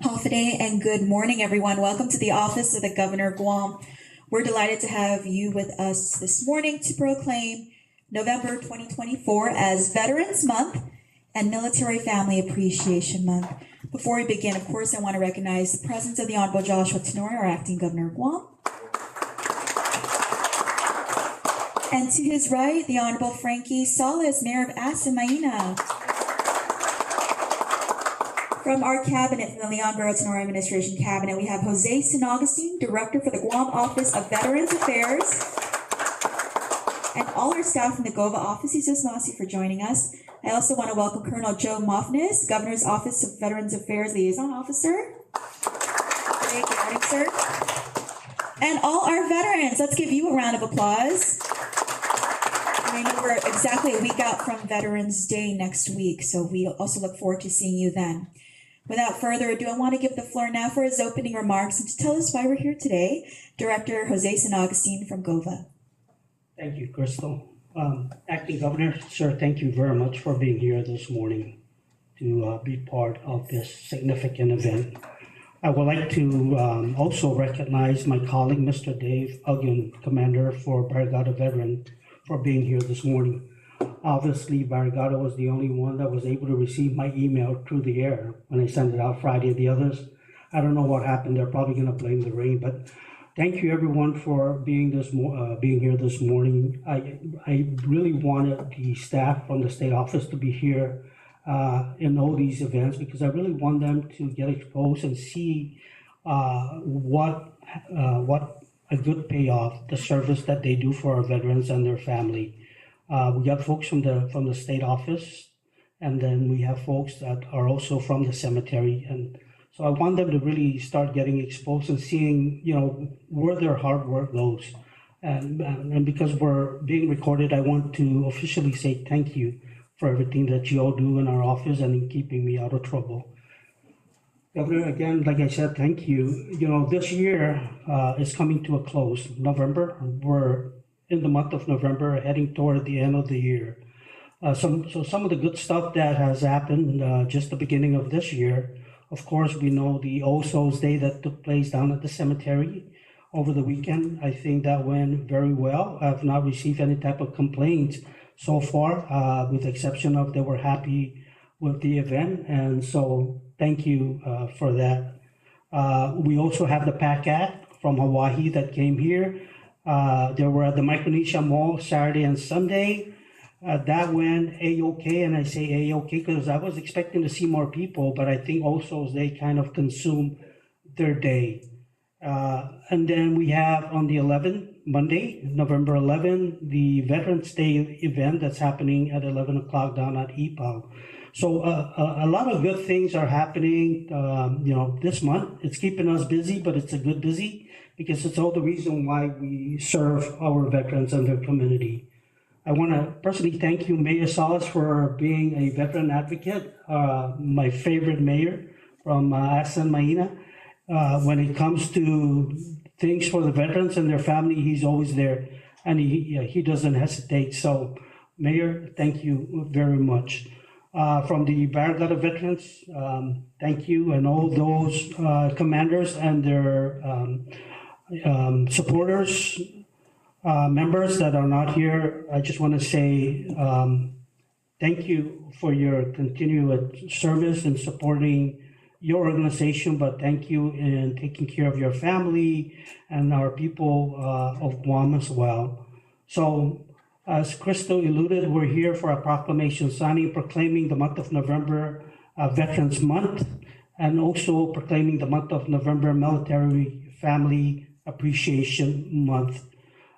Hofade and good morning, everyone. Welcome to the Office of the Governor of Guam. We're delighted to have you with us this morning to proclaim November 2024 as Veterans Month and Military Family Appreciation Month. Before we begin, of course, I want to recognize the presence of the Honorable Joshua Torii, our Acting Governor of Guam. And to his right, the Honorable Frankie Salas, Mayor of Maina. From our cabinet, from the Leon Barrow Torii Administration Cabinet, we have Jose San Augustine, Director for the Guam Office of Veterans Affairs, and all our staff from the GOVA office. Isos Masi for joining us. I also want to welcome Colonel Joe Mofnis, Governor's Office of Veterans Affairs Liaison Officer. Good morning, sir. And all our veterans. Let's give you a round of applause. I know we're exactly a week out from Veterans Day next week, so we also look forward to seeing you then. Without further ado, I want to give the floor now for his opening remarks and to tell us why we're here today, Director Jose San Augustine from GOVA. Thank you, Crystal. Acting Governor, sir, thank you very much for being here this morning to be part of this significant event. I would like to also recognize my colleague, Mr. Dave Uggan, Commander for Barrigada Veteran, for being here this morning. Obviously, Barrigada was the only one that was able to receive my email through the air when I sent it out Friday. The others, I don't know what happened. They're probably going to blame the rain, but thank you everyone for being here this morning. I really wanted the staff from the state office to be here in all these events because I really want them to get exposed and see what a good payoff the service that they do for our veterans and their family. We got folks from the state office, and then we have folks that are also from the cemetery, and so I want them to really start getting exposed and seeing, where their hard work goes. And because we're being recorded, I want to officially say thank you for everything that you all do in our office and in keeping me out of trouble. Governor, again, like I said, thank you. This year is coming to a close. November, we're in the month of November, heading toward the end of the year. Some of the good stuff that has happened just the beginning of this year. Of course, we know the All Souls Day that took place down at the cemetery over the weekend. I think that went very well. I've not received any type of complaints so far, with the exception of they were happy with the event. And so thank you for that. We also have the PACAT from Hawaii that came here. They were at the Micronesia Mall Saturday and Sunday. That went A-okay, and I say A-okay because I was expecting to see more people, but I think also they kind of consumed their day. And then we have on the 11th, Monday, November 11th, the Veterans Day event that's happening at 11 o'clock down at EPAL. So a lot of good things are happening, this month. It's keeping us busy, but it's a good busy because it's all the reason why we serve our veterans and their community. I want to personally thank you, Mayor Salas, for being a veteran advocate, my favorite mayor from Maina. When it comes to things for the veterans and their family, he's always there, and he doesn't hesitate. So, Mayor, thank you very much. From the Barrigada veterans, thank you, and all those commanders and their supporters, members that are not here. I just want to say thank you for your continued service and supporting your organization, but thank you in taking care of your family and our people of Guam as well. So, as Crystal alluded, we're here for a proclamation signing proclaiming the month of November Veterans Month, and also proclaiming the month of November Military Family Appreciation Month.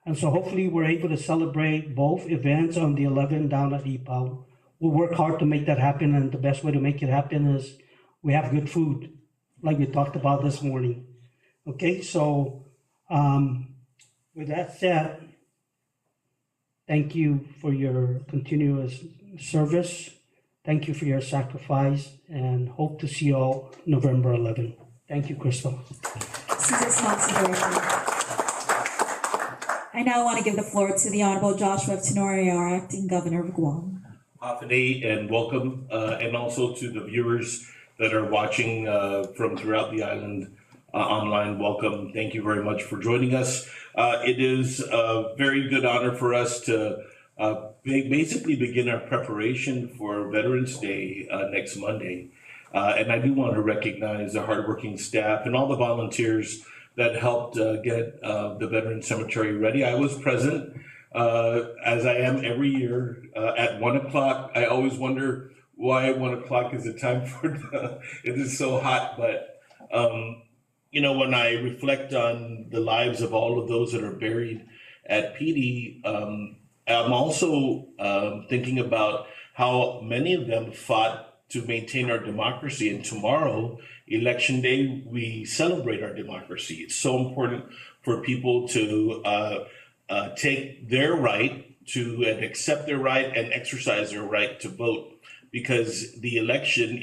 And so hopefully we're able to celebrate both events on the 11th down at EPAL. We'll work hard to make that happen, and the best way to make it happen is we have good food, like we talked about this morning. Okay, so with that said, thank you for your continuous service. Thank you for your sacrifice, and hope to see you all November 11th. Thank you, Crystal. I now want to give the floor to the Honorable Joshua Torii, our Acting Governor of Guam. Hafide, and welcome, and also to the viewers that are watching from throughout the island online. Welcome. Thank you very much for joining us. It is a very good honor for us to basically begin our preparation for Veterans Day next Monday. And I do want to recognize the hardworking staff and all the volunteers that helped get the Veterans Cemetery ready. I was present, as I am every year, at 1 o'clock. I always wonder why 1 o'clock is the time for it is so hot, but when I reflect on the lives of all of those that are buried at PD, I'm also thinking about how many of them fought to maintain our democracy. And tomorrow, Election Day, we celebrate our democracy. It's so important for people to take their right to and accept their right and exercise their right to vote, because the election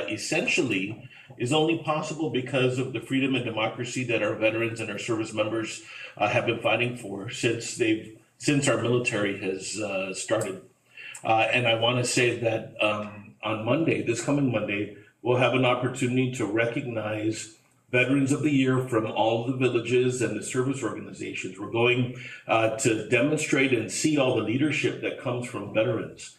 essentially is only possible because of the freedom and democracy that our veterans and our service members have been fighting for since our military has started. And I want to say that on Monday, this coming Monday, we'll have an opportunity to recognize Veterans of the Year from all the villages and the service organizations. We're going to demonstrate and see all the leadership that comes from veterans.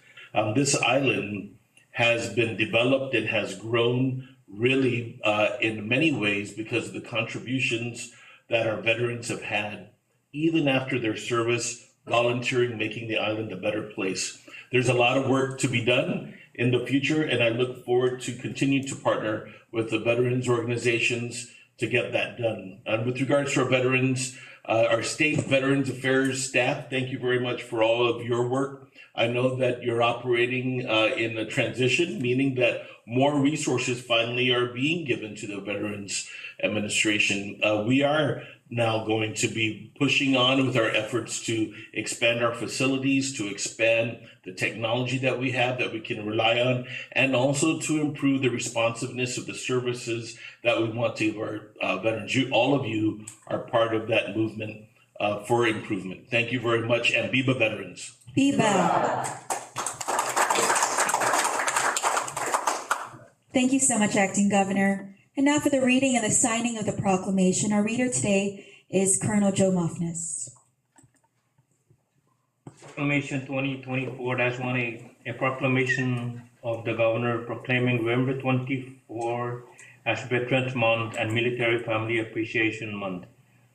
This island has been developed and has grown really in many ways because of the contributions that our veterans have had, even after their service, volunteering, making the island a better place. There's a lot of work to be done in the future, and I look forward to continue to partner with the veterans organizations to get that done. And with regards to our veterans, our state Veterans Affairs staff, thank you very much for all of your work. I know that you're operating in a transition, meaning that more resources finally are being given to the Veterans Administration. We are now going to be pushing on with our efforts to expand our facilities, to expand the technology that we have that we can rely on, and also to improve the responsiveness of the services that we want to give our veterans. All of you are part of that movement for improvement. Thank you very much, and Viva Veterans. Viva. Thank you so much, Acting Governor. And now for the reading and the signing of the proclamation. Our reader today is Colonel Joe Mofnes. Proclamation 2024-1, a proclamation of the Governor proclaiming November 24 as Veterans Month and Military Family Appreciation Month.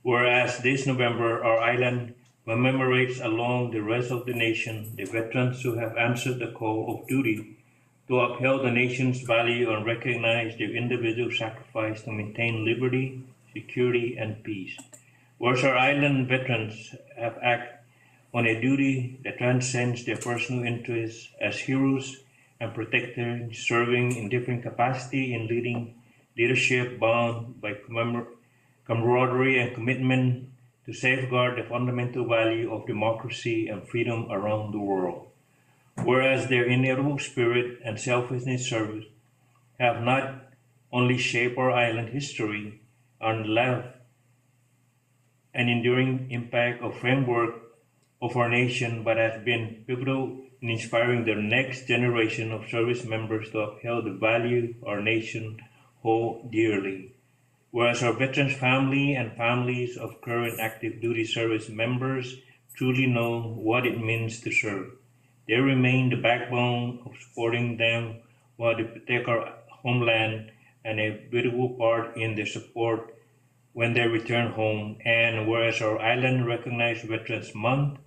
Whereas this November, our island commemorates along the rest of the nation the veterans who have answered the call of duty to uphold the nation's value and recognize their individual sacrifice to maintain liberty, security, and peace. Whereas our island veterans have acted on a duty that transcends their personal interests as heroes and protectors, serving in different capacity in leadership bound by camaraderie and commitment to safeguard the fundamental value of democracy and freedom around the world. Whereas their inevitable spirit and selflessness service have not only shaped our island history and left an enduring impact of framework of our nation, but has been pivotal in inspiring the next generation of service members to uphold the value our nation hold dearly. Whereas our veterans family and families of current active duty service members truly know what it means to serve. They remain the backbone of supporting them while they protect our homeland and a vital part in their support when they return home. And whereas our island recognized Veterans Month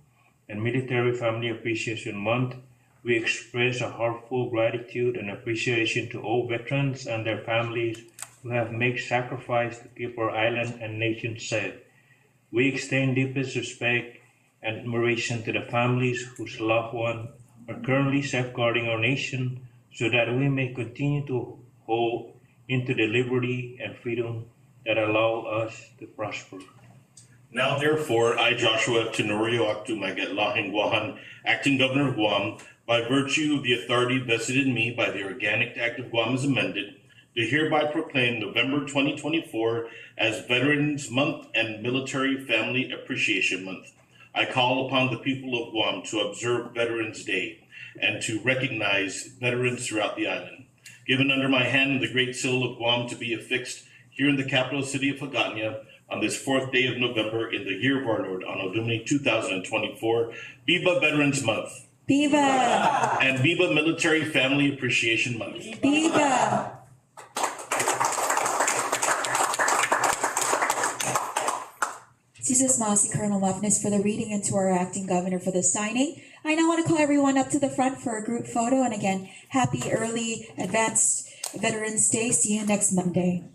and Military Family Appreciation Month, we express our heartfelt gratitude and appreciation to all veterans and their families who have made sacrifice to keep our island and nation safe. We extend deepest respect and admiration to the families whose loved ones are currently safeguarding our nation so that we may continue to hold into the liberty and freedom that allow us to prosper. Now, therefore, I, Joshua Tenorio Aktumaget Lahing Guahan, Acting Governor of Guam, by virtue of the authority vested in me by the Organic Act of Guam as amended, do hereby proclaim November 2024 as Veterans Month and Military Family Appreciation Month. I call upon the people of Guam to observe Veterans Day and to recognize veterans throughout the island. Given under my hand the Great Seal of Guam to be affixed here in the capital city of Hagåtña on this 4th day of November in the year of our Lord, Anno Domini 2024. Viva Veterans Month. Viva! And Viva Military Family Appreciation Month. Viva! Jesus Masi, Colonel Muffness, for the reading, and to our acting governor for the signing. I now want to call everyone up to the front for a group photo. And again, happy early advanced Veterans Day. See you next Monday.